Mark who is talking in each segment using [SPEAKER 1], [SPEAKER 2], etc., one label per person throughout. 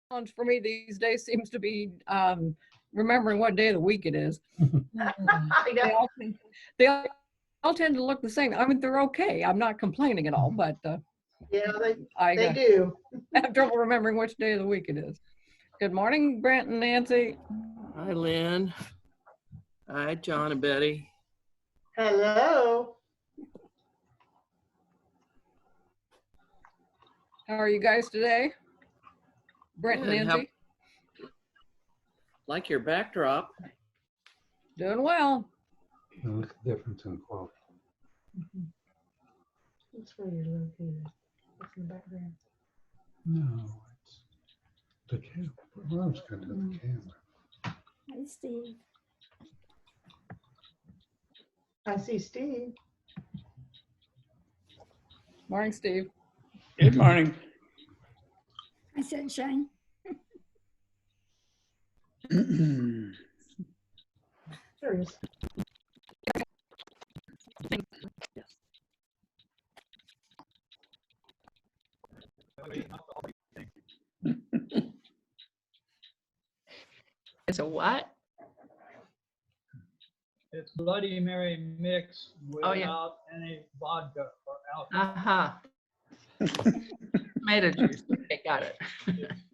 [SPEAKER 1] challenge for me these days seems to be remembering what day of the week it is.
[SPEAKER 2] I
[SPEAKER 1] They
[SPEAKER 2] know.
[SPEAKER 1] all, they all tend to look the same. I mean, they're okay. I'm not complaining at all, but
[SPEAKER 2] Yeah,
[SPEAKER 1] I
[SPEAKER 2] they do.
[SPEAKER 1] have trouble remembering which day of the week it is. Good morning, Brent and Nancy.
[SPEAKER 3] Hi, Lynn. Hi, John and Betty.
[SPEAKER 2] Hello.
[SPEAKER 1] How are you guys today? Brent and
[SPEAKER 3] Good.
[SPEAKER 1] Nancy?
[SPEAKER 3] Like your backdrop.
[SPEAKER 1] Doing well.
[SPEAKER 4] Look at the difference in quality.
[SPEAKER 2] That's where you're located. That's in the background.
[SPEAKER 4] No, it's the camera. What else got to do with the camera?
[SPEAKER 5] Hi, Steve.
[SPEAKER 2] I see Steve.
[SPEAKER 1] Morning, Steve.
[SPEAKER 6] Good morning.
[SPEAKER 5] Hi, Sunshine.
[SPEAKER 2] There he is.
[SPEAKER 3] It's a what?
[SPEAKER 6] It's Bloody Mary mix
[SPEAKER 3] Oh, yeah.
[SPEAKER 6] without any vodka or alcohol.
[SPEAKER 3] Tomato juice. Okay, got it.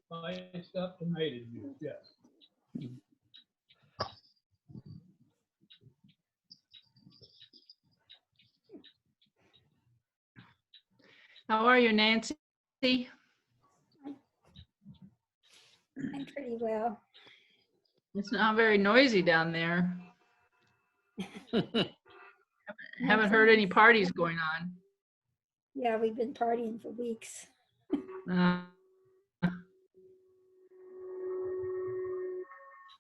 [SPEAKER 6] Spiced up tomato juice, yes.
[SPEAKER 3] How are you, Nancy?
[SPEAKER 5] I'm pretty well.
[SPEAKER 3] It's not very noisy down there. Haven't heard any parties going on.
[SPEAKER 5] Yeah, we've been partying for weeks.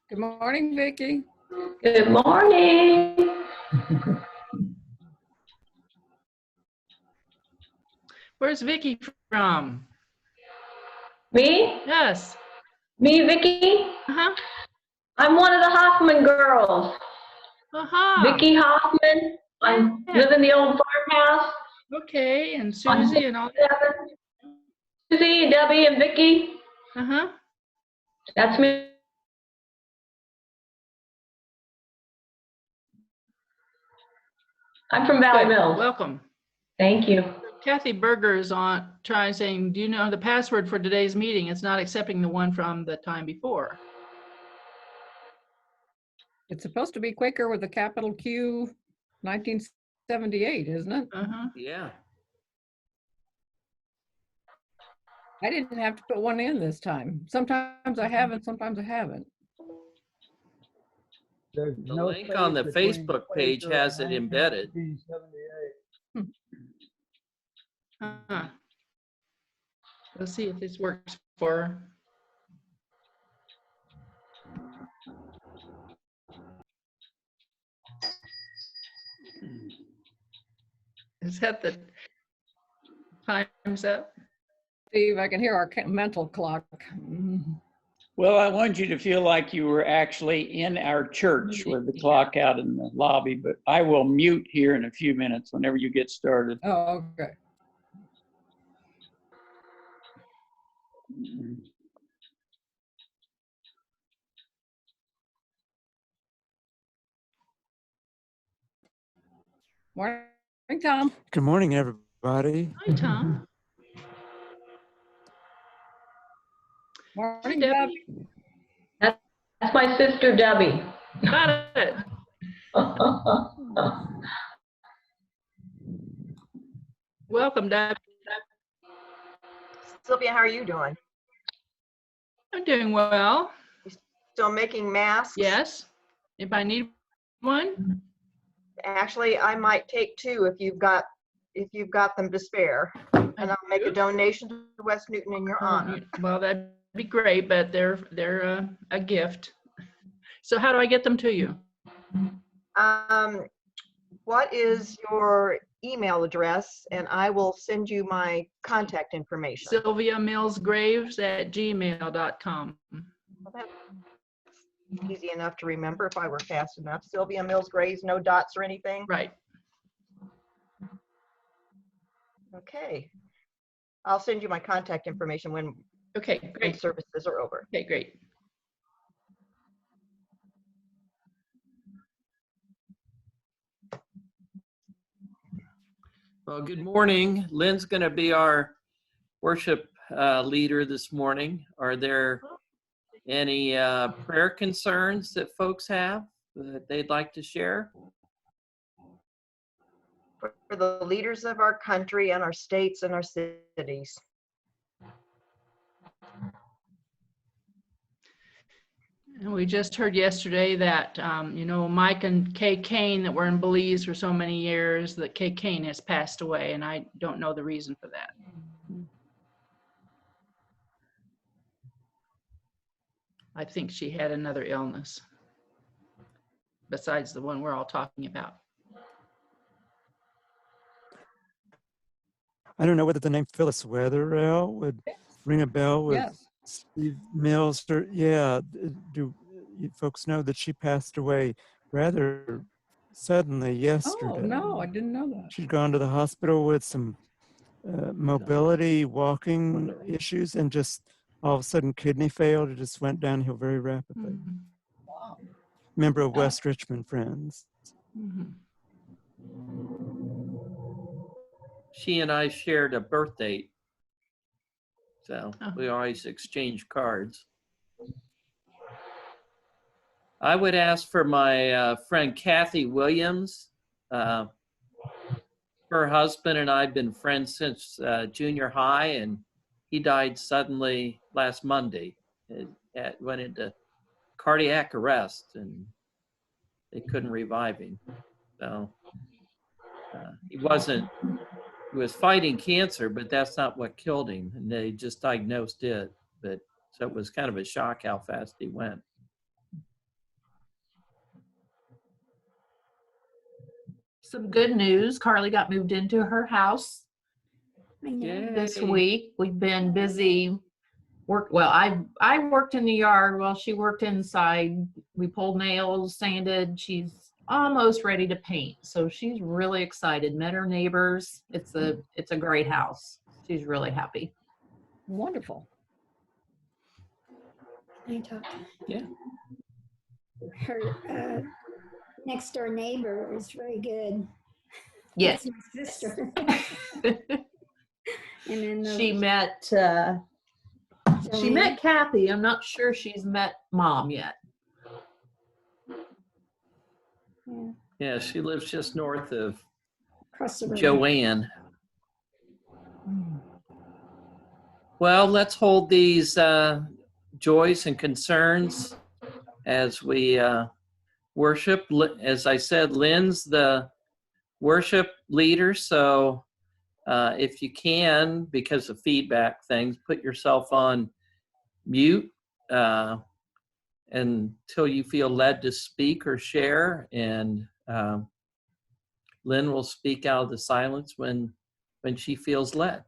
[SPEAKER 1] Good morning, Vicki.
[SPEAKER 2] Good morning.
[SPEAKER 3] Where's Vicky from?
[SPEAKER 7] Me?
[SPEAKER 3] Yes.
[SPEAKER 7] Me, Vicky?
[SPEAKER 3] Uh-huh.
[SPEAKER 7] I'm one of the Hoffman girls.
[SPEAKER 3] Uh-huh.
[SPEAKER 7] Vicky Hoffman. I
[SPEAKER 3] Yeah.
[SPEAKER 7] live in the old farmhouse.
[SPEAKER 3] Okay, and Susie and all.
[SPEAKER 7] Susie, Debbie, and Vicky.
[SPEAKER 3] Uh-huh.
[SPEAKER 7] That's me. I'm from Valley
[SPEAKER 3] Good.
[SPEAKER 7] Mills.
[SPEAKER 3] Welcome.
[SPEAKER 7] Thank you.
[SPEAKER 3] Kathy Berger is on trying saying, do you know the password for today's meeting? It's not accepting the one from the time before.
[SPEAKER 1] It's supposed to be Quaker with a capital Q 1978, isn't it?
[SPEAKER 3] Uh-huh. Yeah.
[SPEAKER 1] I didn't have to put one in this time. Sometimes I haven't, sometimes I haven't.
[SPEAKER 6] There's
[SPEAKER 3] The
[SPEAKER 6] no
[SPEAKER 3] link on the
[SPEAKER 6] space between
[SPEAKER 3] Facebook page
[SPEAKER 6] Quaker
[SPEAKER 3] has
[SPEAKER 6] and
[SPEAKER 3] it embedded.
[SPEAKER 6] 1978.
[SPEAKER 3] Uh-huh. Let's see if this works for her. Is that the time's up?
[SPEAKER 1] Steve, I can hear our mental clock.
[SPEAKER 6] Well, I want you to feel like you were actually in our church with the clock out in the lobby, but I will mute here in a few minutes whenever you get started.
[SPEAKER 1] Oh, okay. Morning, Tom.
[SPEAKER 8] Good morning, everybody.
[SPEAKER 3] Hi, Tom.
[SPEAKER 1] Morning,
[SPEAKER 3] Deb.
[SPEAKER 1] Deb.
[SPEAKER 7] That's my sister, Debbie.
[SPEAKER 3] Got it. Welcome, Deb.
[SPEAKER 9] Sylvia, how are you doing?
[SPEAKER 3] I'm doing well.
[SPEAKER 9] Still making masks?
[SPEAKER 3] Yes. If I need one.
[SPEAKER 9] Actually, I might take two if you've got them to spare, and I'll make a donation to West Newton in your honor.
[SPEAKER 3] Well, that'd be great, but they're a gift. So how do I get them to you?
[SPEAKER 9] What is your email address? And I will send you my contact information.
[SPEAKER 3] SylviaMillsGraves@gmail.com.
[SPEAKER 9] Well, that's easy enough to remember if I were fast enough. Sylvia Mills Graves, no dots or anything?
[SPEAKER 3] Right.
[SPEAKER 9] Okay. I'll send you my contact information when
[SPEAKER 3] Okay,
[SPEAKER 9] and
[SPEAKER 3] great.
[SPEAKER 9] services are over.
[SPEAKER 3] Okay, great.
[SPEAKER 10] Well, good morning. Lynn's going to be our worship leader this morning. Are there any prayer concerns that folks have that they'd like to share?
[SPEAKER 9] For the leaders of our country and our states and our cities.
[SPEAKER 3] And we just heard yesterday that, Mike and Kay Kane that were in Belize for so many years, that Kay Kane has passed away, and I don't know the reason for that. I think she had another illness besides the one we're all talking about.
[SPEAKER 8] I don't know whether the name Phyllis Wetherell would ring a bell with
[SPEAKER 1] Yes.
[SPEAKER 8] Steve Mills. Or, yeah, do you folks know that she passed away rather suddenly yesterday?
[SPEAKER 1] Oh, no, I didn't know that.
[SPEAKER 8] She'd gone to the hospital with some mobility, walking issues, and just all of a sudden kidney failed. It just went downhill very rapidly.
[SPEAKER 1] Wow.
[SPEAKER 8] Member of West Richmond Friends.
[SPEAKER 3] Mhm.
[SPEAKER 10] She and I shared a birth date, so
[SPEAKER 3] Oh.
[SPEAKER 10] we always exchange cards. I would ask for my friend Kathy Williams. Her husband and I have been friends since junior high, and he died suddenly last Monday. Went into cardiac arrest, and they couldn't revive him. So he was fighting cancer, but that's not what killed him. And they just diagnosed it. But so it was kind of a shock how fast he went.
[SPEAKER 11] Some good news. Carly got moved into her house
[SPEAKER 5] I know.
[SPEAKER 11] this
[SPEAKER 10] Yay.
[SPEAKER 11] week. We've been busy I worked in the yard while she worked inside. We pulled nails, sanded. She's almost ready to paint. So she's really excited. Met her neighbors. It's a great house. She's really happy.
[SPEAKER 1] Wonderful.
[SPEAKER 5] I talked.
[SPEAKER 10] Yeah.
[SPEAKER 5] Her next door neighbor is very good.
[SPEAKER 11] Yes.
[SPEAKER 5] That's my sister. And then
[SPEAKER 11] She met Kathy. I'm not sure she's met Mom yet.
[SPEAKER 5] Yeah,
[SPEAKER 10] Yeah, she lives just north of
[SPEAKER 5] across the road.
[SPEAKER 10] Joanne. Well, let's hold these joys and concerns as we worship. As I said, Lynn's the worship leader, so if you can, because of feedback things, put yourself on mute until you feel led to speak or share, and Lynn will speak out of the silence when she feels led.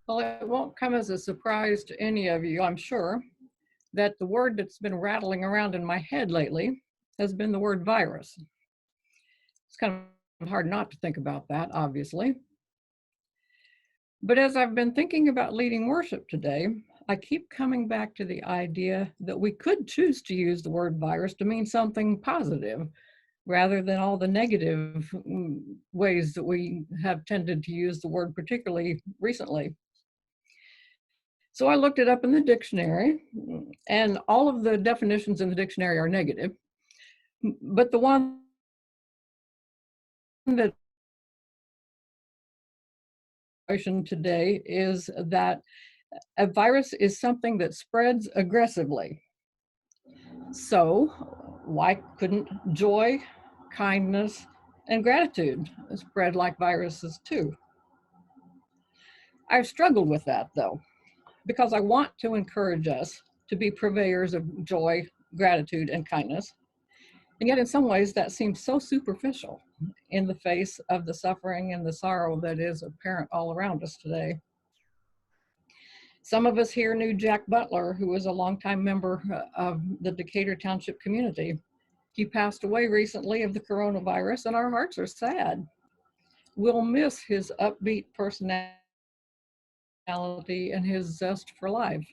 [SPEAKER 1] Well, it won't come as a surprise to any of you, I'm sure, that the word that's been rattling around in my head lately has been the word virus. It's kind of hard not to think about that, obviously. But as I've been thinking about leading worship today, I keep coming back to the idea that we could choose to use the word virus to mean something positive rather than all the negative ways that we have tended to use the word, particularly recently. So I looked it up in the dictionary, and all of the definitions in the dictionary are negative. But the one that today is that a virus is something that spreads aggressively. So why couldn't joy, kindness, And gratitude spread like viruses too. I've struggled with that though, because I want to encourage us to be purveyors of joy, gratitude, and kindness. And yet in some ways that seems so superficial in the face of the suffering and the sorrow that is apparent all around us today. Some of us here knew Jack Butler, who was a longtime member of the Decatur Township community. He passed away recently of the coronavirus, and our hearts are sad. We'll miss his upbeat personality and his zest for life.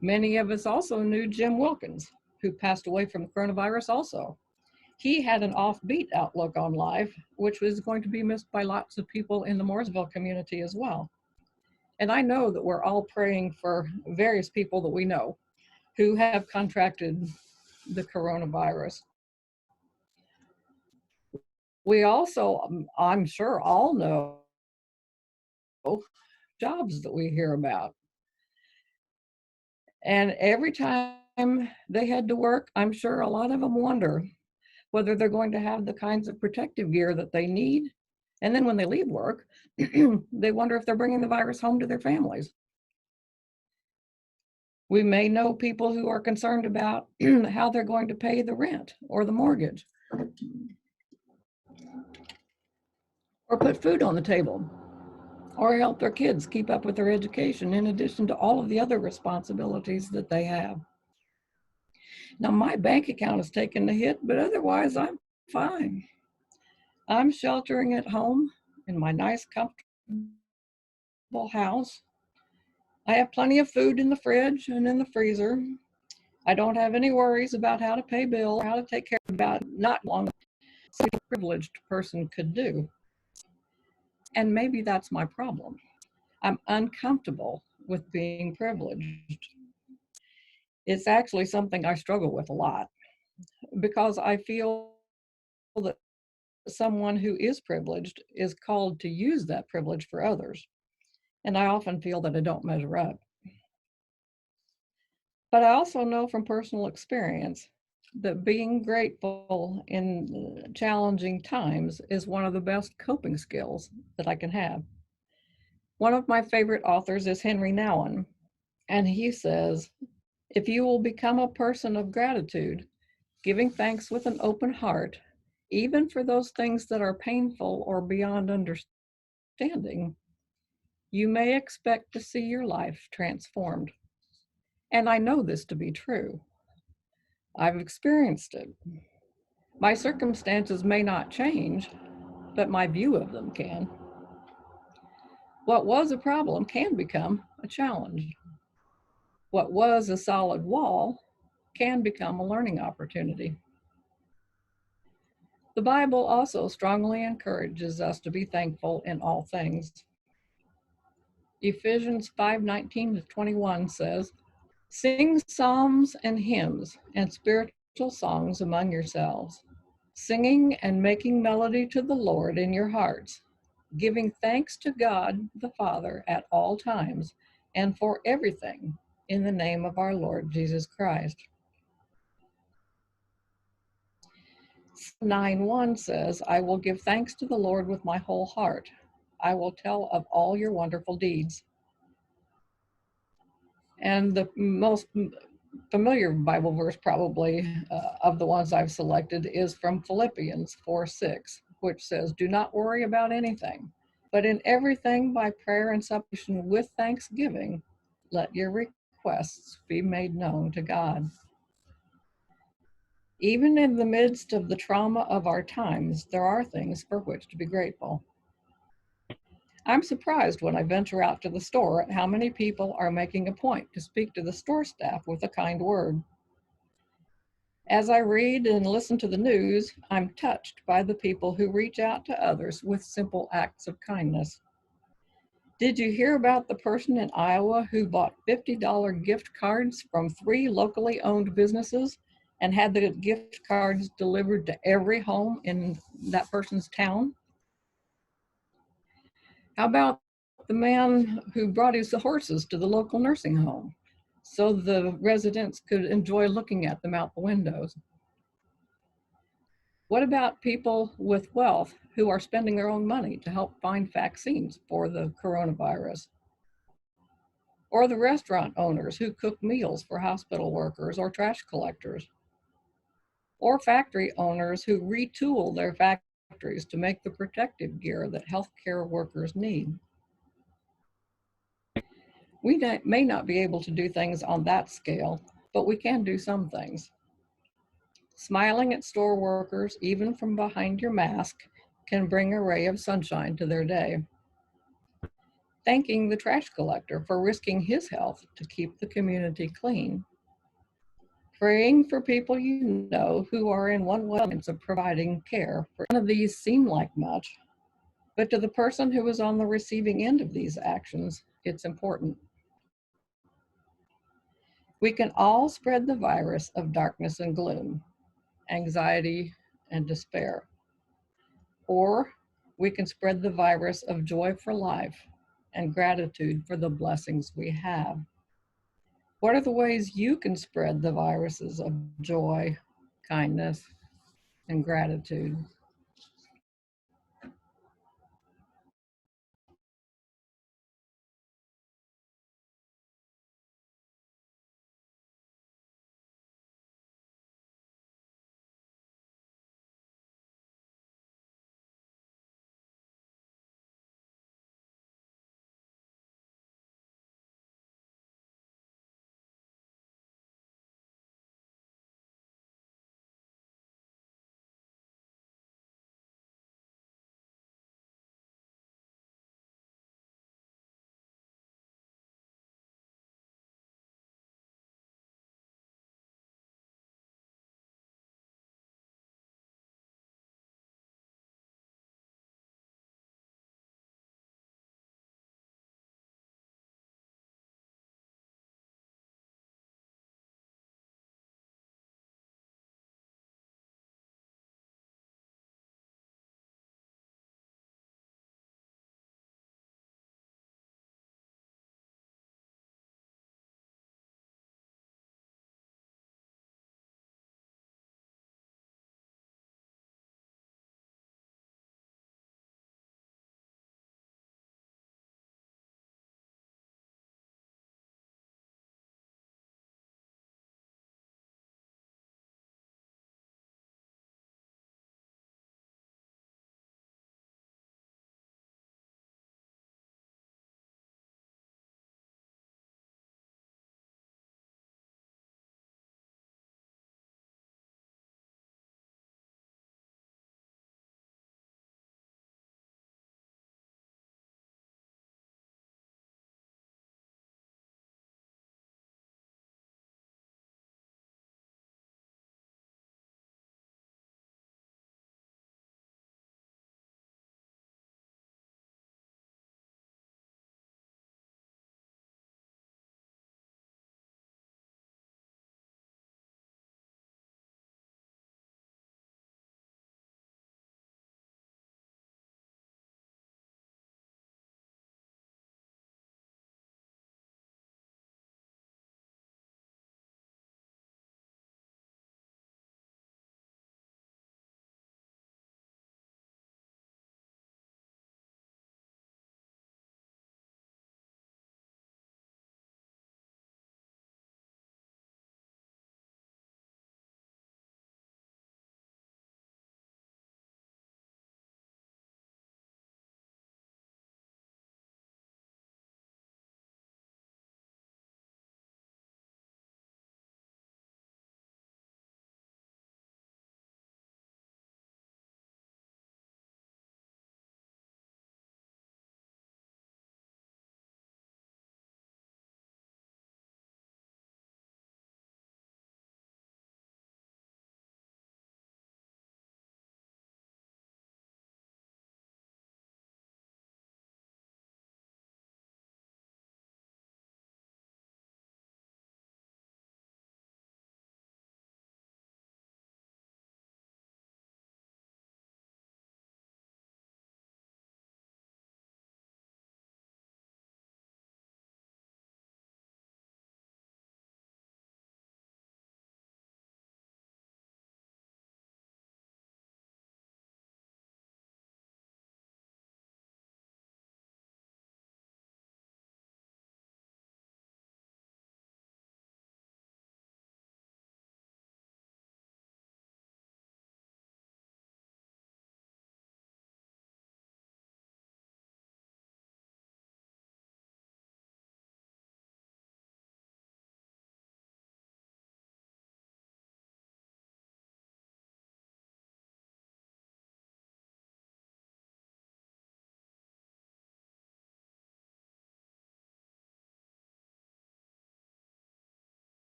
[SPEAKER 1] Many of us also knew Jim Wilkins, who passed away from the coronavirus also. He had an offbeat outlook on life, which was going to be missed by lots of people in the Mooresville community as well. And I know that we're all praying for various people that we know who have contracted the coronavirus. We also, I'm sure, all know jobs that we hear about. And every time they head to work, I'm sure a lot of them wonder whether they're going to have the kinds of protective gear that they need. And then when they leave work, they wonder if they're bringing the virus home to their families. We may know people who are concerned about how they're going to pay the rent or the mortgage, or put food on the table, or help their kids keep up with their education in addition to all of the other responsibilities that they have. Now, my bank account has taken the hit, but otherwise I'm fine. I'm sheltering at home in my nice, comfortable house. I have plenty of food in the fridge and in the freezer. I don't have any worries about how to pay bills, how to take care of about not long a privileged person could do. And maybe that's my problem. I'm uncomfortable with being privileged. It's actually something I struggle with a lot because I feel that someone who is privileged is called to use that privilege for others. And I often feel that I don't measure up. But I also know from personal experience that being grateful in challenging times is one of the best coping skills that I can have. One of my favorite authors is Henry Nouwen, and he says, if you will become a person of gratitude, giving thanks with an open heart, even for those things that are painful or beyond understanding, you may expect to see your life transformed. And I know this to be true. I've experienced it. My circumstances may not change, but my view of them can. What was a problem can become a challenge. What was a solid wall can become a learning opportunity. The Bible also strongly encourages us to be thankful in all things. Ephesians 5:19-21 says, sing psalms and hymns and spiritual songs among yourselves, singing and making melody to the Lord in your hearts, giving thanks to God the Father at all times and for everything in the name of our Lord Jesus Christ. 9:1 says, I will give thanks to the Lord with my whole heart. I will tell of all your wonderful deeds. And the most familiar Bible verse probably of the ones I've selected is from Philippians 4:6, which says, do not worry about anything, but in everything by prayer and supplication with thanksgiving, let your requests be made known to God. Even in the midst of the trauma of our times, there are things for which to be grateful. I'm surprised when I venture out to the store at how many people are making a point to speak to the store staff with a kind word. As I read and listen to the news, I'm touched by the people who reach out to others with simple acts of kindness. Did you hear about the person in Iowa who bought $50 gift cards from 3 locally owned businesses and had the gift cards delivered to every home in that person's town? How about the man who brought his horses to the local nursing home so the residents could enjoy looking at them out the windows? What about people with wealth who are spending their own money to help find vaccines for the coronavirus? Or the restaurant owners who cook meals for hospital workers or trash collectors? Or factory owners who retool their factories to make the protective gear that healthcare workers need? We may not be able to do things on that scale, but we can do some things. Smiling at store workers, even from behind your mask, can bring a ray of sunshine to their day. Thanking the trash collector for risking his health to keep the community clean. Praying for people you know who are in one way of providing care. None of these seem like much, but to the person who is on the receiving end of these actions, it's important. We can all spread the virus of darkness and gloom, anxiety and despair. Or we can spread the virus of joy for life and gratitude for the blessings we have. What are the ways you can spread the viruses of joy, kindness, and gratitude?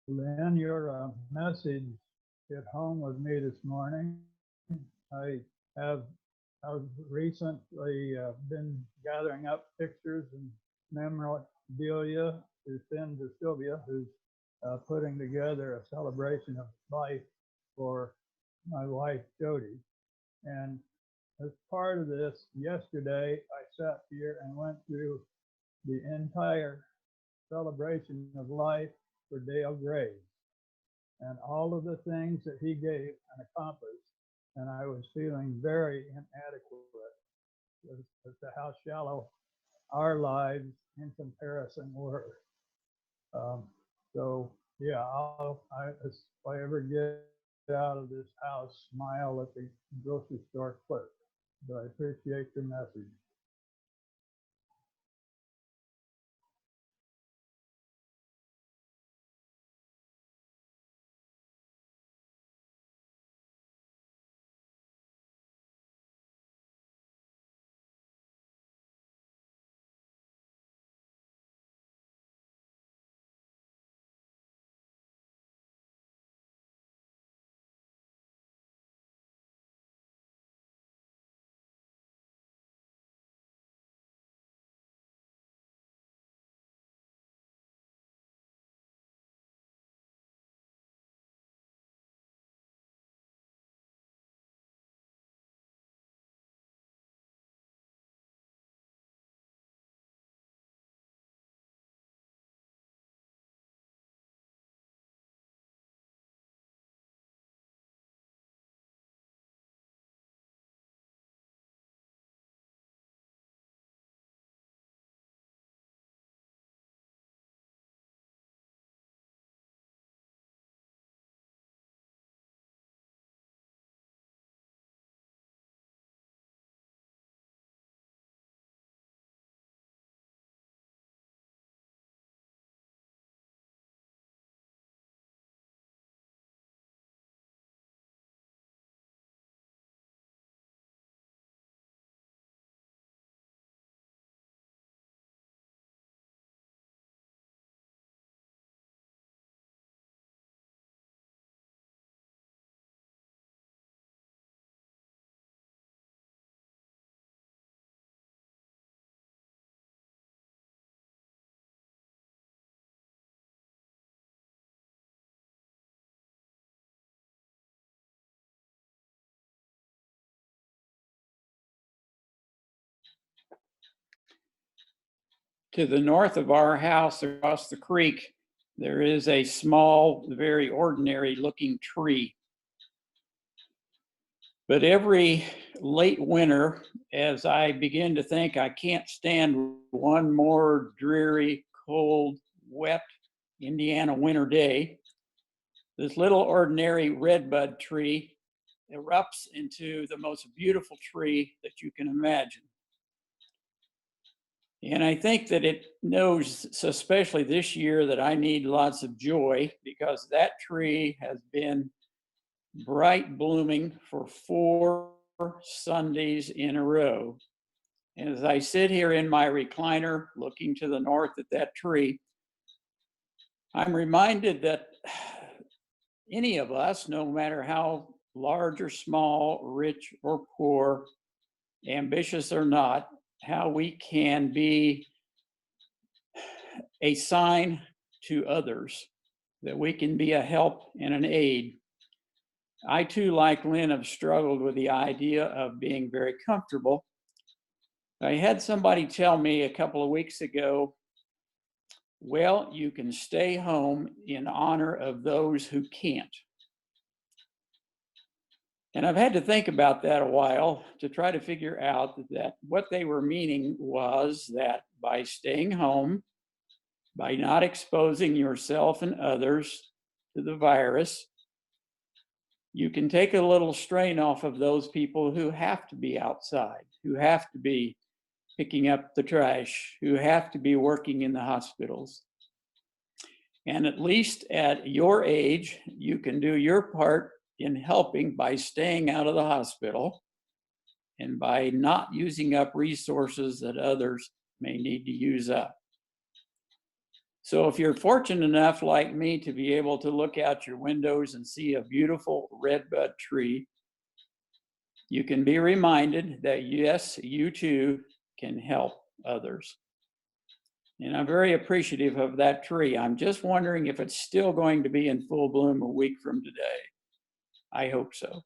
[SPEAKER 12] Lynn, your message hit home with me this morning. I have I've recently been gathering up pictures and memorabilia to send to Sylvia, who's putting together a celebration of life for my wife, Jody. And as part of this, yesterday, I sat here and went through the entire celebration of life for Dale Graves and all of the things that he gave and accomplished. And I was feeling very inadequate as to how shallow our lives in comparison were. So yeah, if I ever get out of this house, smile at the grocery store clerk. But I appreciate your message.
[SPEAKER 6] To the north of our house, across the creek, there is a small, very ordinary looking tree. But every late winter, as I begin to think I can't stand one more dreary, cold, wet Indiana winter day, this little ordinary redbud tree erupts into the most beautiful tree that you can imagine. And I think that it knows, especially this year, that I need lots of joy because that tree has been bright blooming for 4 Sundays in a row. And as I sit here in my recliner looking to the north at that tree, I'm reminded that any of us, no matter how large or small, rich or poor, ambitious or not, how we can be a sign to others, that we can be a help and an aid. I too, like Lynn, have struggled with the idea of being very comfortable. I had somebody tell me a couple of weeks ago, well, you can stay home in honor of those who can't. And I've had to think about that a while to try to figure out that what they were meaning was that by staying home, by not exposing yourself and others to the virus, you can take a little strain off of those people who have to be outside, who have to be picking up the trash, who have to be working in the hospitals. And at least at your age, you can do your part in helping by staying out of the hospital and by not using up resources that others may need to use up. So if you're fortunate enough like me to be able to look out your windows and see a beautiful redbud tree, you can be reminded that yes, you too can help others. And I'm very appreciative of that tree. I'm just wondering if it's still going to be in full bloom a week from today. I hope so.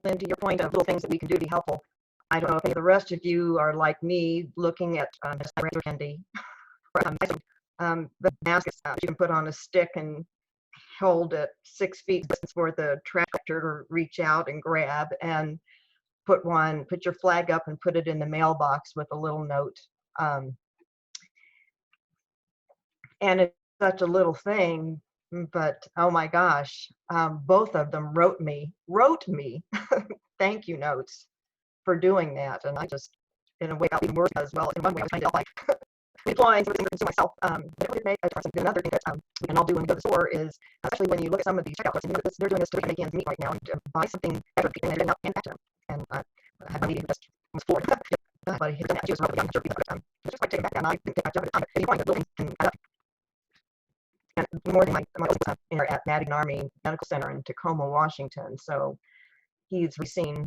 [SPEAKER 9] Lynn, to your point of little things that we can do to be helpful, I don't know if any of the rest of you are like me, looking at candy, the baskets you can put on a stick and hold at 6 feet distance for the tractor to reach out and grab, and put your flag up and put it in the mailbox with a little note. And it's such a little thing, but oh my gosh, both of them wrote me thank you notes for doing that. And I just, in a way, got even worse as well. In one way, I was trying to like deploying some of the things to myself. But it would make another thing that we can all do when we go to the store is, especially when you look at some of these checkout lists, and you know, they're doing this to make ends meet right now, and buy something better and they're not manufacturing. And I had my meeting who just was floored. But he was done that. She was really young, sure, it's just like taking back down. I didn't take back job. If you point the building, and more than my at Madigan Army Medical Center in Tacoma, Washington. So he's seen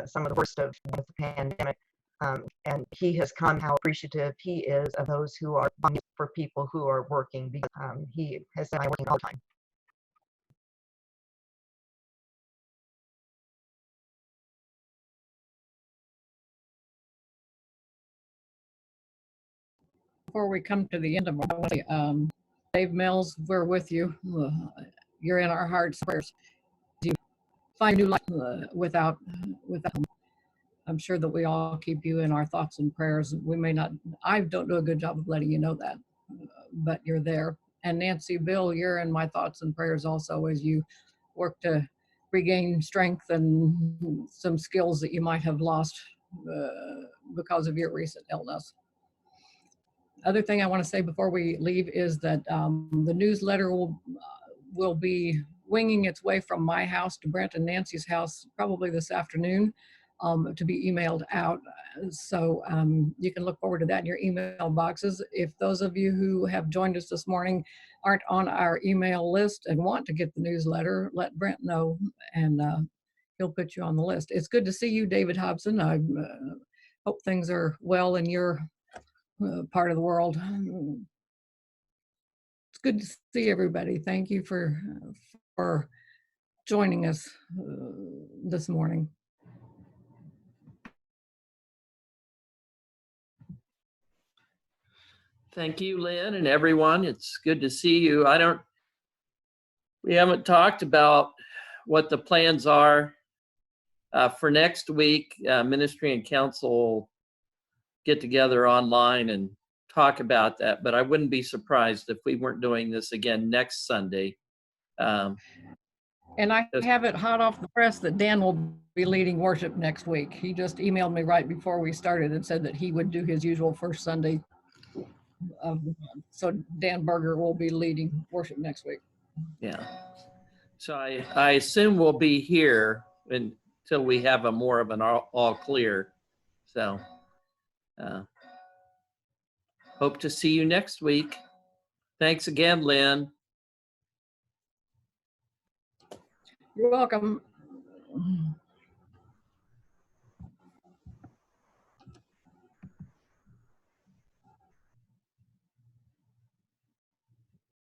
[SPEAKER 9] some of the worst of the pandemic, and he has come how appreciative he is of those who are for people who are working. He has said, "I'm working all the time."
[SPEAKER 1] Before we come to the end of our day, Dave Mills, we're with you. You're in our hearts and prayers. You find new life without. I'm sure that we all keep you in our thoughts and prayers. We may not. I don't do a good job of letting you know that, but you're there. And Nancy, Bill, you're in my thoughts and prayers also as you work to regain strength and some skills that you might have lost because of your recent illness. Other thing I want to say before we leave is that the newsletter will be winging its way from my house to Brent and Nancy's house probably this afternoon to be emailed out. So you can look forward to that in your email boxes. If those of you who have joined us this morning aren't on our email list and want to get the newsletter, let Brent know, and he'll put you on the list. It's good to see you, David Hobson. I hope things are well in your part of the world. It's good to see everybody. Thank you for joining us this morning.
[SPEAKER 10] Thank you, Lynn, and everyone. It's good to see you. We haven't talked about what the plans are for next week. Ministry and council get together online and talk about that, but I wouldn't be surprised if we weren't doing this again next Sunday.
[SPEAKER 1] And I have it hot off the press that Dan will be leading worship next week. He just emailed me right before we started and said that he would do his usual first Sunday. So Dan Berger will be leading worship next week.
[SPEAKER 10] Yeah. So I assume we'll be here until we have more of an all clear. So hope to see you next week. Thanks again, Lynn.
[SPEAKER 1] You're welcome.